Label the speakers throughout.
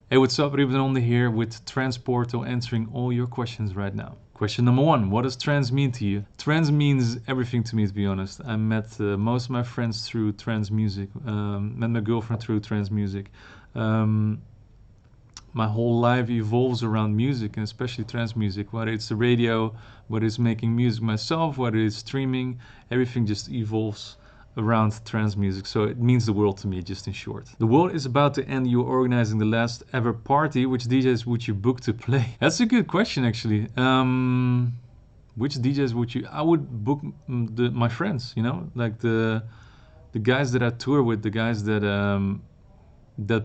Speaker 1: Hey, what's up? Ruben De Ronde here with Tranceportal, answering all your questions right now. Question number one, what does trance mean to you? Trance means everything to me, to be honest. I met most of my friends through trance music, met my girlfriend through trance music. My whole life evolves around music, and especially trance music, whether it's the radio, whether it's making music myself, whether it's streaming, everything just evolves around trance music. So it means the world to me, just in short. The world is about to end. You're organizing the last ever party. Which DJs would you book to play? That's a good question, actually. Which DJs would you? I would book my friends. You know, like the guys that I tour with, the guys that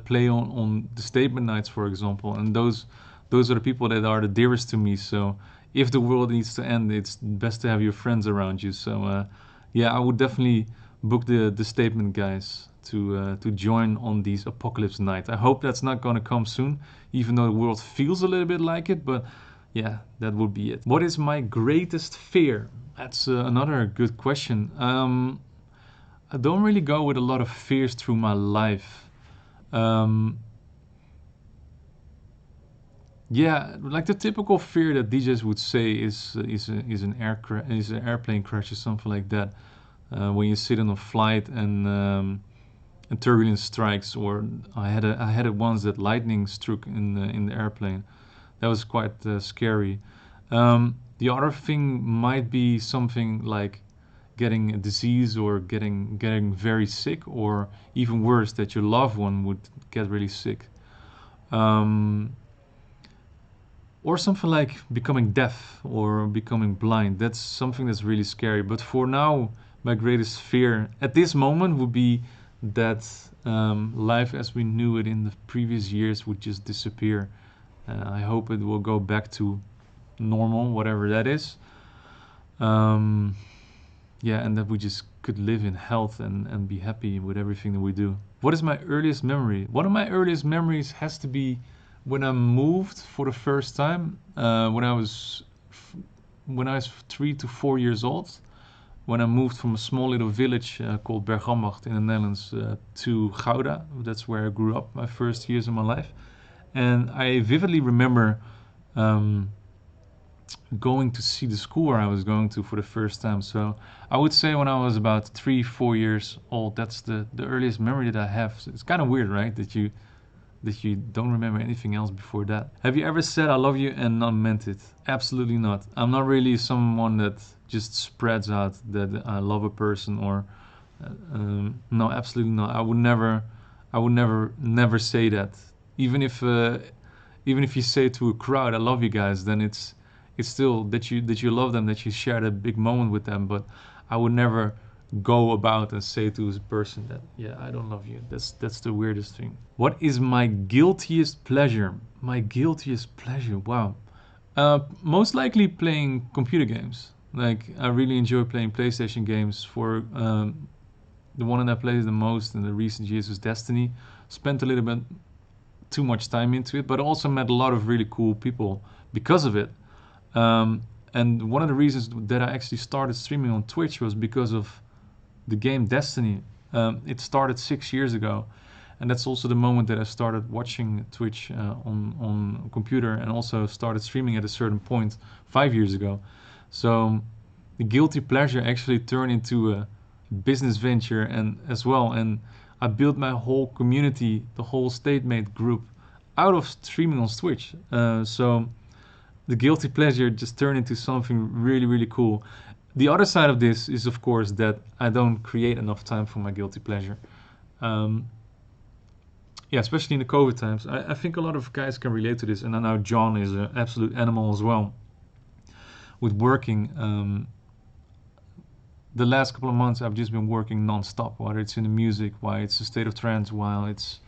Speaker 1: play on the statement nights, for example, and those are the people that are the dearest to me. So if the world needs to end, it's best to have your friends around you. So yeah, I would definitely book the statement guys to join on these apocalypse night. I hope that's not gonna come soon, even though the world feels a little bit like it. But yeah, that would be it. What is my greatest fear? That's another good question. I don't really go with a lot of fears through my life. Yeah, like the typical fear that DJs would say is an airplane crash or something like that. When you sit on a flight and turbulence strikes, or I had it once that lightning struck in the airplane. That was quite scary. The other thing might be something like getting a disease or getting very sick, or even worse, that your loved one would get really sick. Or something like becoming deaf or becoming blind. That's something that's really scary. But for now, my greatest fear at this moment would be that life as we knew it in the previous years would just disappear. I hope it will go back to normal, whatever that is. Yeah, and that we just could live in health and be happy with everything that we do. What is my earliest memory? One of my earliest memories has to be when I moved for the first time, when I was 3 to 4 years old, when I moved from a small little village called Bergambacht in the Netherlands to Gouda. That's where I grew up my first years of my life. And I vividly remember going to see the school where I was going to for the first time. So I would say when I was about 3, 4 years old, that's the earliest memory that I have. So it's kind of weird, right? That you don't remember anything else before that. Have you ever said I love you and not meant it? Absolutely not. I'm not really someone that just spreads out that I love a person, or no, absolutely not. I would never say that. Even if you say to a crowd I love you guys, then it's still that you love them, that you shared a big moment with them. But I would never go about and say to a person that, yeah, I don't love you. That's the weirdest thing. What is my guiltiest pleasure? My guiltiest pleasure, wow. Most likely playing computer games. Like, I really enjoy playing PlayStation games. For the one that I played the most in the recent years was Destiny. Spent a little bit too much time into it, but also met a lot of really cool people because of it. And one of the reasons that I actually started streaming on Twitch was because of the game Destiny. It started 6 years ago, and that's also the moment that I started watching Twitch on computer, and also started streaming at a certain point 5 years ago. So the guilty pleasure actually turned into a business venture, and as well, and I built my whole community, the whole StateMate group, out of streaming on Twitch. So the guilty pleasure just turned into something really, really cool. The other side of this is, of course, that I don't create enough time for my guilty pleasure. Yeah, especially in the COVID times. I think a lot of guys can relate to this, and I know John is an absolute animal as well with working. The last couple of months, I've just been working non-stop, whether it's in the music, while it's a State of Trance, while it's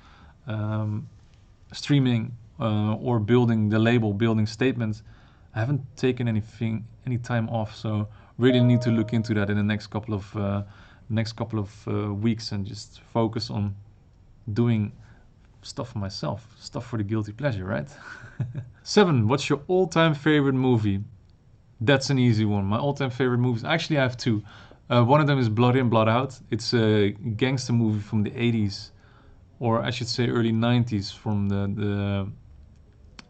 Speaker 1: streaming, or building the label, building statements. I haven't taken any time off, so really need to look into that in the next couple of weeks, and just focus on doing stuff for myself, stuff for the guilty pleasure, right? 7. What's your all-time favorite movie? That's an easy one. My all-time favorite movies, actually I have two. One of them is Blood In, Blood Out. It's a gangster movie from the 80s. or I should say early 90s, from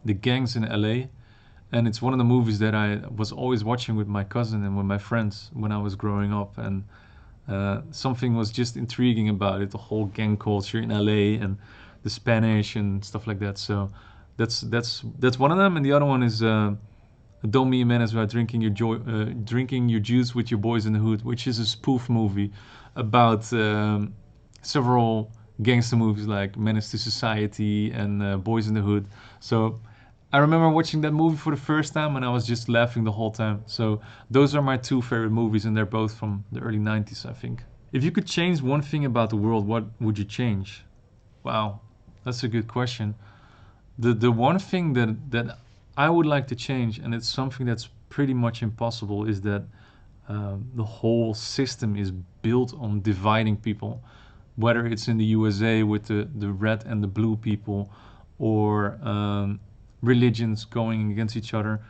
Speaker 1: the gangs in LA. And it's one of the movies that I was always watching with my cousin and with my friends when I was growing up. And something was just intriguing about it, the whole gang culture in LA and the Spanish and stuff like that. So that's one of them. And the other one is Don't Be a Man as Well, drinking your juice with your boys in the hood, which is a spoof movie about several gangster movies like Menace to Society and Boys in the Hood. So I remember watching that movie for the first time and I was just laughing the whole time. So those are my two favorite movies, and they're both from the early 90s, I think. If you could change one thing about the world, what would you change? Wow, that's a good question. The one thing that I would like to change, and it's something that's pretty much impossible, is that the whole system is built on dividing people, whether it's in the USA with the red and the blue people, or religions going against each other.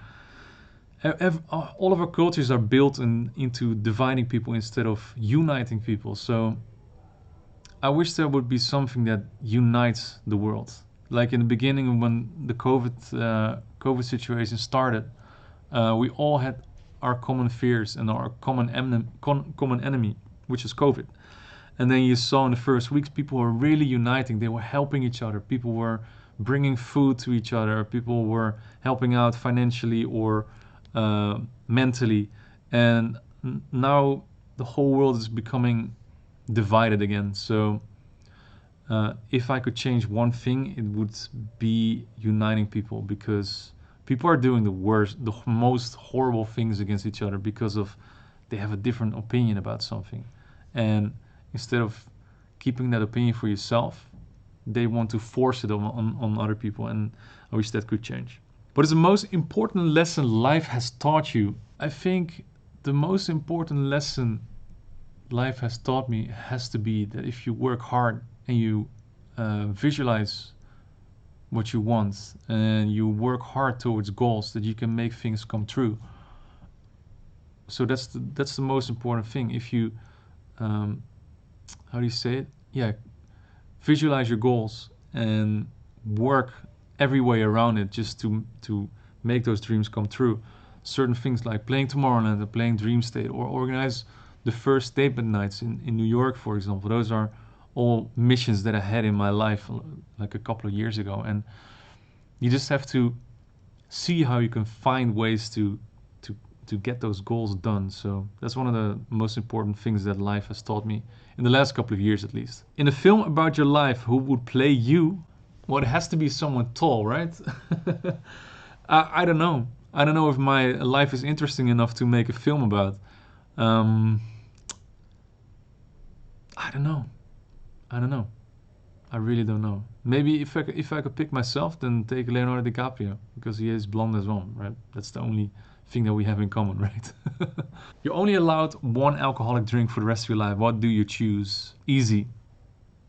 Speaker 1: All of our cultures are built into dividing people instead of uniting people. So I wish there would be something that unites the world. Like in the beginning, when the COVID situation started, we all had our common fears and our common enemy, which is COVID. And then you saw in the first weeks, people were really uniting. They were helping each other. People were bringing food to each other. People were helping out financially or mentally. And now the whole world is becoming divided again. So if I could change one thing, it would be uniting people, because people are doing the most horrible things against each other because of they have a different opinion about something. And instead of keeping that opinion for yourself, they want to force it on other people, and I wish that could change. What is the most important lesson life has taught you? I think the most important lesson life has taught me has to be that if you work hard and you visualize what you want and you work hard towards goals, that you can make things come true. So that's the most important thing. If you how do you say it? Yeah, visualize your goals and work every way around it just to make those dreams come true. Certain things like playing Tomorrowland or playing Dream State, or organize the first statement nights in New York, for example. Those are all missions that I had in my life like a couple of years ago. And you just have to see how you can find ways to get those goals done. So that's one of the most important things that life has taught me in the last couple of years, at least. In a film about your life, who would play you? Well, it has to be someone tall, right? I don't know. I don't know if my life is interesting enough to make a film about. I don't know. I don't know. I really don't know. Maybe if I could pick myself, then take Leonardo DiCaprio, because he is blonde as well, right? That's the only thing that we have in common, right? You're only allowed one alcoholic drink for the rest of your life. What do you choose? Easy.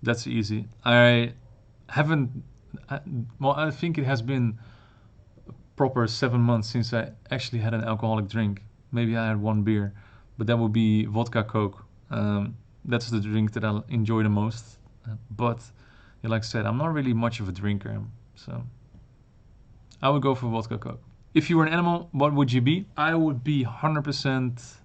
Speaker 1: That's easy. I haven't. Well, I think it has been proper 7 months since I actually had an alcoholic drink. Maybe I had one beer, but that would be vodka Coke. That's the drink that I enjoy the most. But like I said, I'm not really much of a drinker, so I would go for vodka Coke. If you were an animal, what would you be? I would be 100%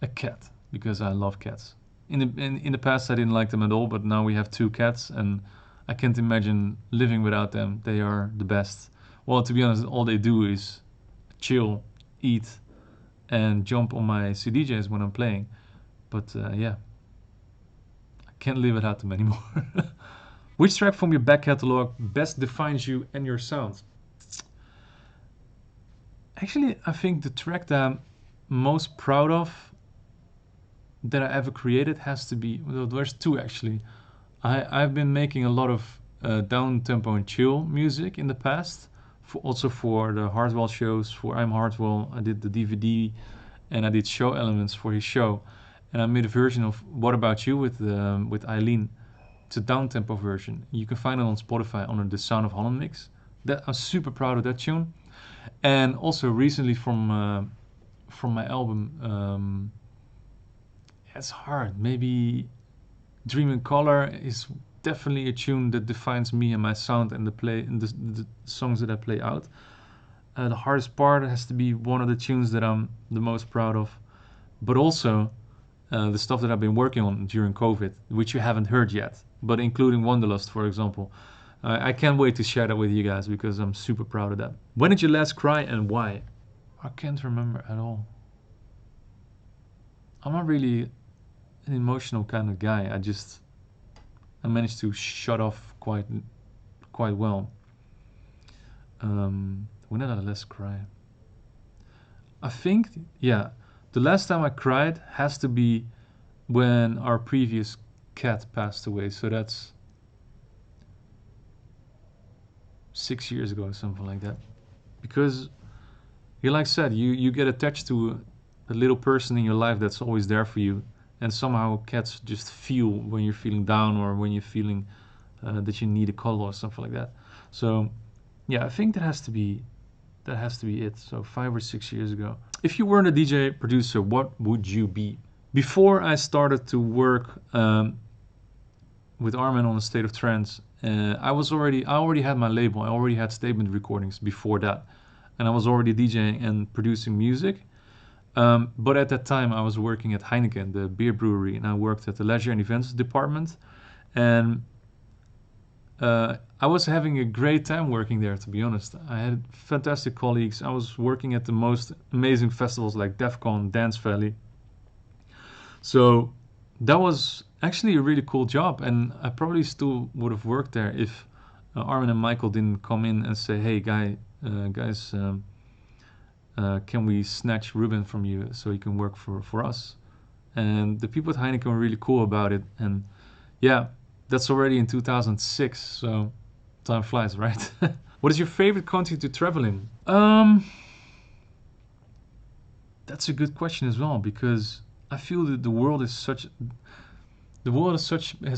Speaker 1: a cat, because I love cats. In the past, I didn't like them at all, but now we have 2 cats, and I can't imagine living without them. They are the best. Well, to be honest, all they do is chill, eat, and jump on my CDJs when I'm playing. But yeah, I can't live without them anymore. Which track from your back catalog best defines you and your sound? Actually, I think the track that I'm most proud of that I ever created has to be, well, there's 2 actually. I've been making a lot of down tempo and chill music in the past, also for the Hardwell shows. For I'm Hardwell, I did the DVD and I did show elements for his show, and I made a version of What About You with Eileen. It's a down tempo version. You can find it on Spotify under the Sound of Holland mix. That I'm super proud of that tune. And also recently from my album, it's hard. Maybe Dream in Color is definitely a tune that defines me and my sound and the songs that I play out. The hardest part has to be one of the tunes that I'm the most proud of, but also the stuff that I've been working on during COVID, which you haven't heard yet, but including Wanderlust, for example. I can't wait to share that with you guys because I'm super proud of that. When did you last cry and why? I can't remember at all. I'm not really an emotional kind of guy. I managed to shut off quite well. When did I last cry? I think, yeah, the last time I cried has to be when our previous cat passed away. So that's 6 years ago, something like that. Because, like I said, you get attached to a little person in your life that's always there for you, and somehow cats just feel when you're feeling down or when you're feeling that you need a cuddle or something like that. So, yeah, I think that has to be it. So 5 or 6 years ago. If you weren't a DJ producer, what would you be? Before I started to work with Armin on the State of Trance, I already had my label. I already had Statement recordings before that, and I was already DJing and producing music. But at that time, I was working at Heineken, the beer brewery, and I worked at the leisure and events department. And I was having a great time working there, to be honest. I had fantastic colleagues. I was working at the most amazing festivals like DEF CON, Dance Valley. So that was actually a really cool job, and I probably still would have worked there if Armin and Michael didn't come in and say, "Hey, guys, can we snatch Ruben from you so he can work for us?" And the people at Heineken were really cool about it. And yeah, that's already in 2006, so time flies, right? What is your favorite country to travel in? That's a good question as well, because I feel that the world has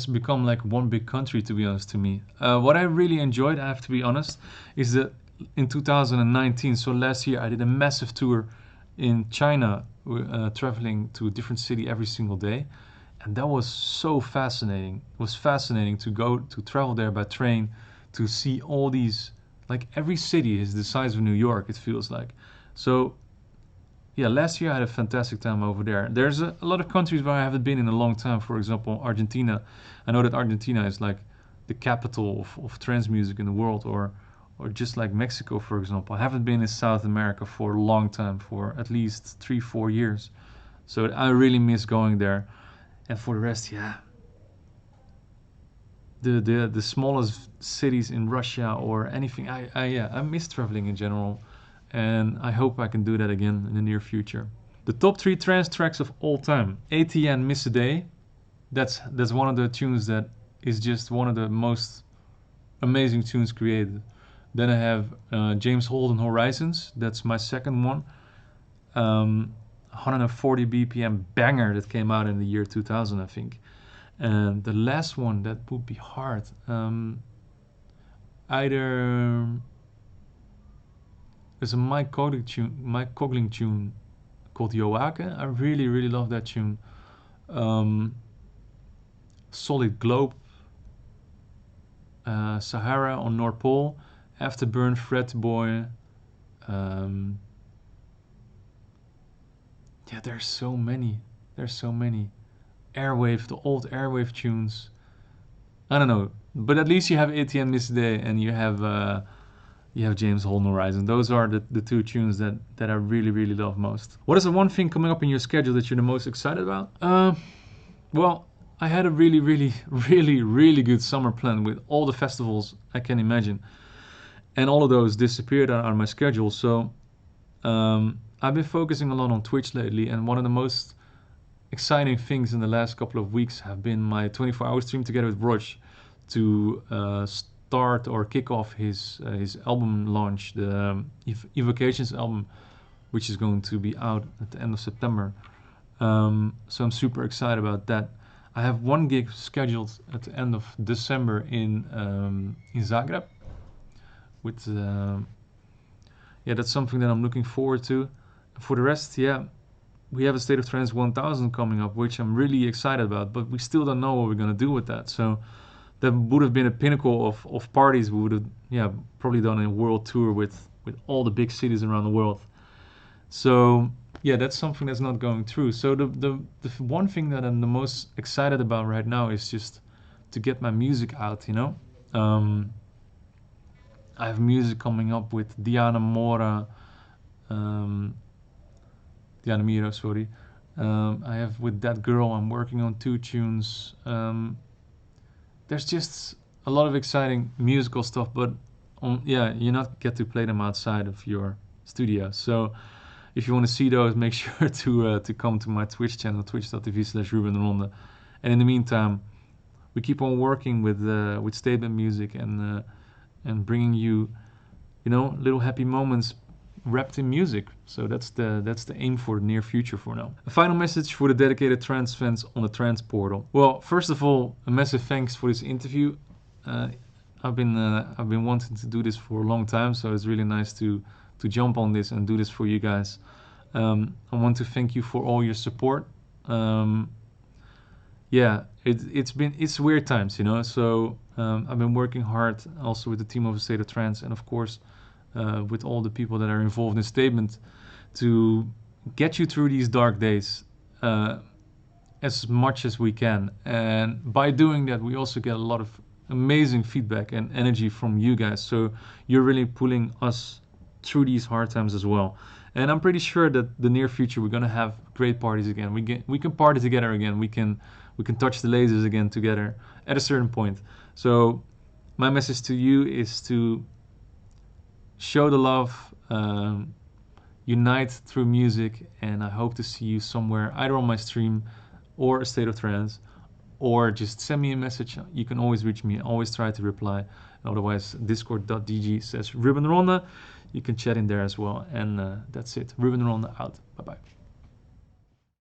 Speaker 1: become like one big country, to be honest, to me. What I really enjoyed, I have to be honest, is that in 2019, so last year, I did a massive tour in China, traveling to a different city every single day. And that was so fascinating. It was fascinating to travel there by train, to see all these, like every city is the size of New York, it feels like. So yeah, last year I had a fantastic time over there. There's a lot of countries where I haven't been in a long time. For example, Argentina. I know that Argentina is like the capital of trance music in the world, or just like Mexico, for example. I haven't been in South America for a long time, for at least 3-4 years. So I really miss going there. And for the rest, yeah, the smallest cities in Russia or anything. I miss traveling in general, and I hope I can do that again in the near future. The top 3 trance tracks of all time. ATN Miss a Day. That's one of the tunes that is just one of the most amazing tunes created. Then I have James Holden Horizons. That's my second one. 140 BPM banger that came out in the year 2000, I think. And the last one, that would be hard. Either there's a Mike Cogling tune called Yoake. I really, really love that tune. Solid Globe, Sahara on North Pole, Afterburn, Fret Boy. Yeah, there's so many. Airwave, the old Airwave tunes. I don't know, but at least you have ATM Miss Day and you have James Holden Horizon. Those are the 2 tunes that I really, really love most. What is the one thing coming up in your schedule that you're the most excited about? Well, I had a really, really, really, really good summer plan with all the festivals I can imagine, and all of those disappeared out of my schedule. So I've been focusing a lot on Twitch lately, and one of the most exciting things in the last couple of weeks have been my 24-hour stream together with Roche to start or kick off his album launch, the Evocations album, which is going to be out at the end of September. So I'm super excited about that. I have one gig scheduled at the end of December in Zagreb. With that's something that I'm looking forward to. For the rest, we have a State of Trance 1000 coming up, which I'm really excited about, but we still don't know what we're going to do with that. So that would have been a pinnacle of parties. We would have, yeah, probably done a world tour with all the big cities around the world. So yeah, that's something that's not going through. So the one thing that I'm the most excited about right now is just to get my music out, you know. I have music coming up with Diana Mora, Diana Miro, sorry. I have with that girl, I'm working on 2 tunes. There's just a lot of exciting musical stuff, but yeah, you not get to play them outside of your studio. So if you want to see those, make sure to come to my Twitch channel, twitch.tv/Ruben De Ronde. And in the meantime, we keep on working with statement music and bringing you, you know, little happy moments wrapped in music. So that's the aim for the near future for now. A final message for the dedicated trance fans on the Tranceportal. Well, first of all, a massive thanks for this interview. I've been wanting to do this for a long time, so it's really nice to jump on this and do this for you guys. I want to thank you for all your support. Yeah, it's weird times, you know. So I've been working hard also with the team of State of Trance, and of course with all the people that are involved in Statement, to get you through these dark days as much as we can. And by doing that, we also get a lot of amazing feedback and energy from you guys. So you're really pulling us through these hard times as well. And I'm pretty sure that the near future we're gonna have great parties again. We can party together again. We can touch the lasers again together at a certain point. So my message to you is to show the love, unite through music, and I hope to see you somewhere, either on my stream or a State of Trance, or just send me a message. You can always reach me. I always try to reply. Otherwise, discord.gg/Ruben De Ronde. You can chat in there as well. And that's it. Ruben De Ronde out. Bye-bye.